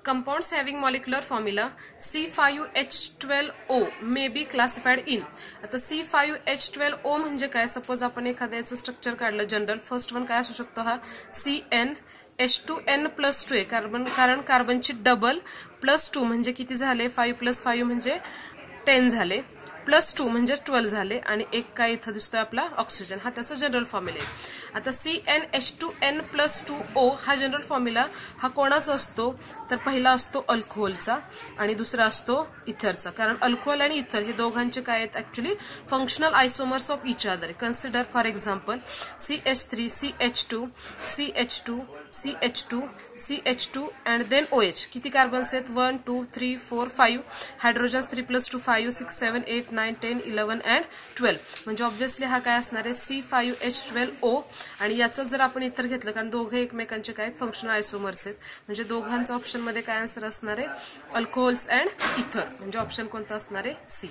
Compounds having molecular formula C5H12O may be classified in. आता C5H12O म्हणजे काय? Suppose आपण एखाद्याचं स्ट्रक्चर काढलं जनरल, फर्स्ट वन काय असू शकतो हा CnH2n+2 कारण कार्बनची डबल +2 म्हणजे किती झाले? 5+5 म्हणजे 10 झाले, +2 म्हणजे 12 झाले आणि एक काय इथं दिसतोय आपला ऑक्सिजन. हा त्याचा जनरल फॉर्म्युला आहे. आता CnH2n+2O हा जनरल फॉर्म्युला हा कोणाचा असतो? तर पहिला असतो अल्कोहोलचा आणि दुसरा असतो इथरचा. कारण अल्कोहोल आणि इथर हे दोघांचे काय आहेत? Actually functional isomers of each other. Consider for example CH3, CH2, CH2, CH2, CH2 and then OH. किती कार्बन्स आहेत? 1, 2, 3, 4, 5. Hydrogens 3+2 5, 6, 7, 8, 9, 10, 11 and 12. म्हणजे ऑब्व्हियसली हा काय असणार आहे? C5H12O. आणि याचं जर आपण इतर घेतलं, कारण दोघे एकमेकांचे काय फंक्शनल आयसोमर्स आहेत, म्हणजे दोघांचा ऑप्शन मध्ये काय आन्सर असणार आहे? अल्कोहोल्स अँड इथर. म्हणजे ऑप्शन कोणता असणार आहे? सी.